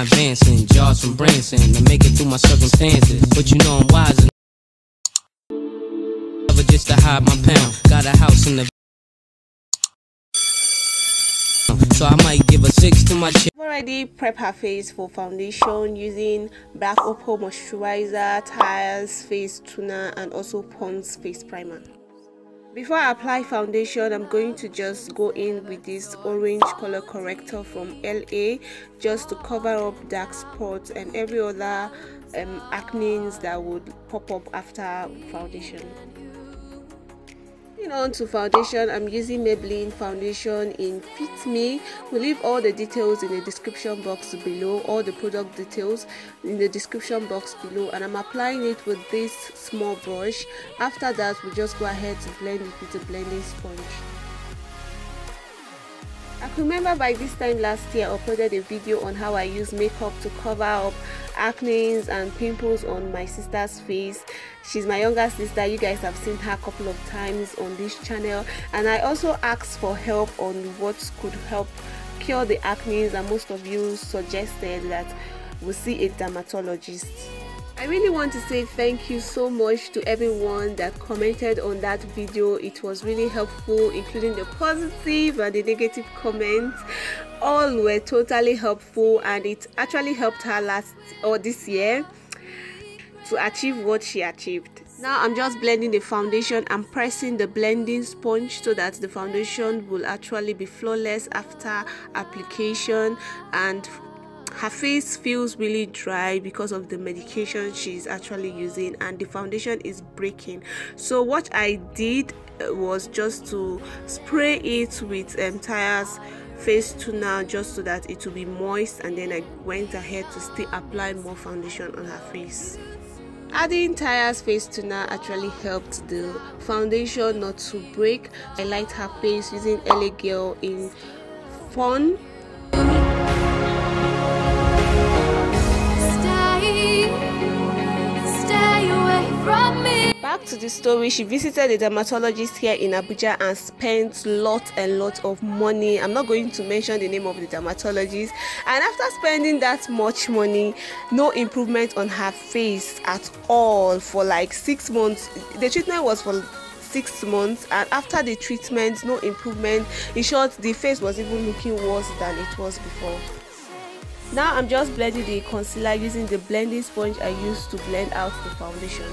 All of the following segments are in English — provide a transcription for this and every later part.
mind advancing, jars from Branson, to make it through my circumstances. But you know I'm wise enough never just to hide my pound. Got a house in the so I might give a 6 to my chick. I've already prepped her face for foundation using Black Opal moisturizer, Tires face toner, and also Pond's face primer. Before I apply foundation, I'm going to just go in with this orange color corrector from LA just to cover up dark spots and every other acne that would pop up after foundation. On to foundation, I'm using Maybelline foundation in Fit Me. We'll leave all the details in the description box below, all the product details in the description box below, and I'm applying it with this small brush. After that, we just go ahead to blend it with a blending sponge. I can remember by this time last year I uploaded a video on how I use makeup to cover up acne and pimples on my sister's face. She's my younger sister. You guys have seen her a couple of times on this channel, and I also asked for help on what could help cure the acne, and most of you suggested that we see a dermatologist. I really want to say thank you so much to everyone that commented on that video. It was really helpful, including the positive and the negative comments. All were totally helpful, and it actually helped her this year to achieve what she achieved. Now I'm just blending the foundation. I'm pressing the blending sponge so that the foundation will actually be flawless after application, and her face feels really dry because of the medication she's actually using, and the foundation is breaking. So what I did was just to spray it with Tires face toner just so that it will be moist, and then I went ahead to still apply more foundation on her face. Adding Tires face toner actually helped the foundation not to break. I light her face using LA Girl in Fun. Back to the story, she visited a dermatologist here in Abuja and spent lots of money. I'm not going to mention the name of the dermatologist. And after spending that much money, no improvement on her face at all for like 6 months. The treatment was for 6 months, and after the treatment, no improvement. In short, the face was even looking worse than it was before. Now I'm just blending the concealer using the blending sponge I used to blend out the foundation.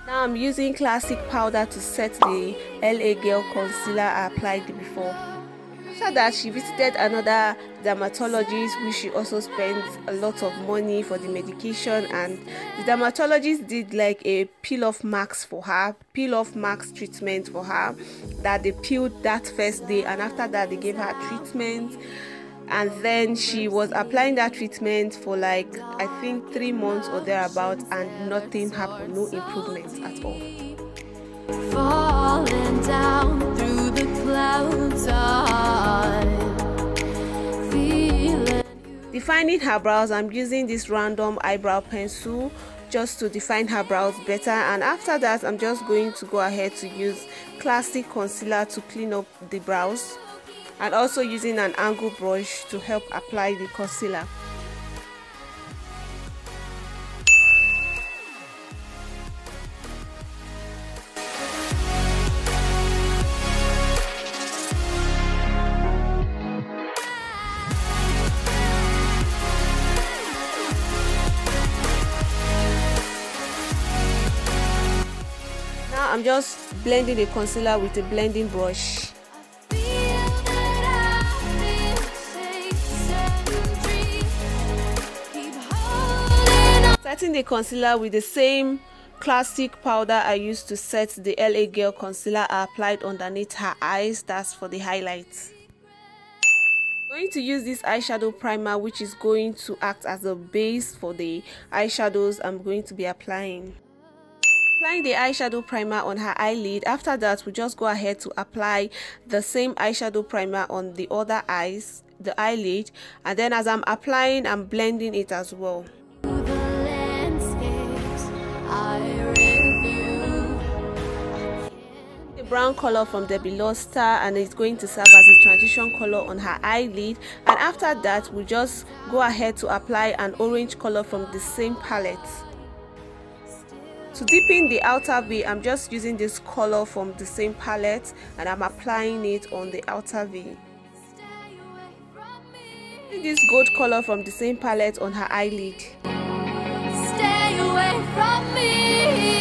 I'm using classic powder to set the LA Girl concealer I applied before. After that, she visited another dermatologist, which she also spent a lot of money for the medication, and the dermatologist did like a peel-off mask for her, peel-off mask treatment for her that they peeled that first day, and after that they gave her treatment. And then she was applying that treatment for like I think 3 months or thereabout, and nothing happened, no improvements at all. Falling down through the clouds, defining her brows, I'm using this random eyebrow pencil just to define her brows better, and after that I'm just going to go ahead to use classic concealer to clean up the brows, and also using an angle brush to help apply the concealer. Now I'm just blending the concealer with a blending brush. Setting the concealer with the same classic powder I used to set the LA Girl concealer I applied underneath her eyes. That's for the highlights. I'm going to use this eyeshadow primer, which is going to act as a base for the eyeshadows I'm going to be applying. Applying the eyeshadow primer on her eyelid. After that, we just go ahead to apply the same eyeshadow primer on the other eyes, the eyelid, and then as I'm applying, I'm blending it as well. A brown color from the Below Star, and it's going to serve as a transition color on her eyelid. And after that, we just go ahead to apply an orange color from the same palette. To deepen the outer V, I'm just using this color from the same palette and I'm applying it on the outer V. This gold color from the same palette on her eyelid. Stay away from me.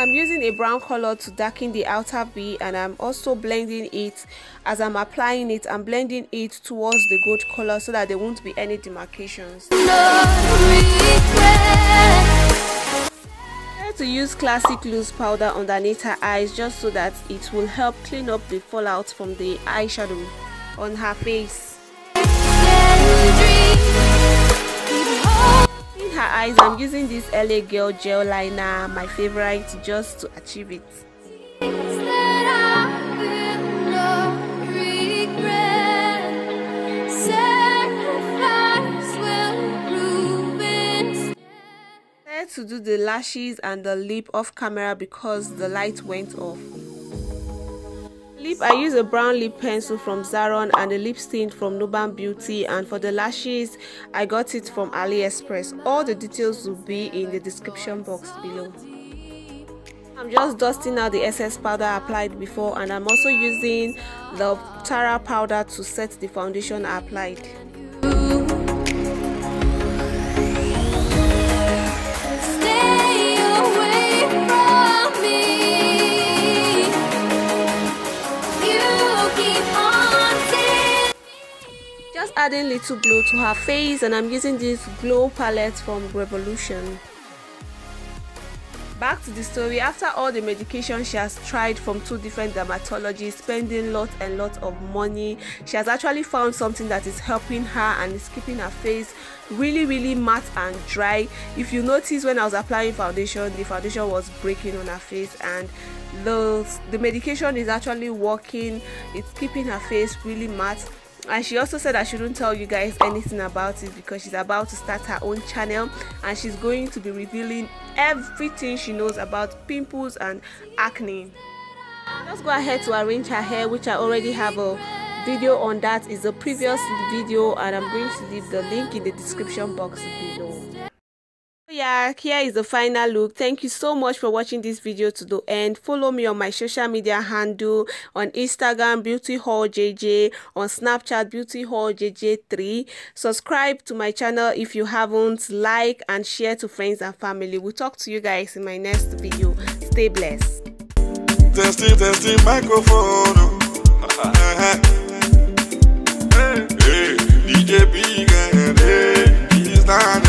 I'm using a brown color to darken the outer V, and I'm also blending it. As I'm applying it, I'm blending it towards the gold color so that there won't be any demarcations. Try to use classic loose powder underneath her eyes just so that it will help clean up the fallout from the eyeshadow on her face. Her eyes, I'm using this LA Girl gel liner, my favorite, just to achieve it. I had to do the lashes and the lip off camera because the light went off. Lip, I use a brown lip pencil from Zaron and a lip stain from Nuban Beauty, and for the lashes I got it from AliExpress. All the details will be in the description box below. I'm just dusting out the excess powder I applied before, and I'm also using the Tara powder to set the foundation I applied. Just adding little glow to her face, and I'm using this glow palette from Revolution. Back to the story. After all the medication she has tried from 2 different dermatologists, spending lots and lots of money, she has actually found something that is helping her and is keeping her face really matte and dry. If you notice, when I was applying foundation, the foundation was breaking on her face, and the medication is actually working. It's keeping her face really matte. And she also said I shouldn't tell you guys anything about it because she's about to start her own channel, and she's going to be revealing everything she knows about pimples and acne. Let's go ahead to arrange her hair, which I already have a video on. That is the previous video, and I'm going to leave the link in the description box below. Yeah, here is the final look. Thank you so much for watching this video to the end. Follow me on my social media handle on Instagram, Beauty Haul JJ, on Snapchat, Beauty Haul JJ3. Subscribe to my channel if you haven't. Like and share to friends and family. We'll talk to you guys in my next video. Stay blessed. Testing microphone. DJ Big, he's not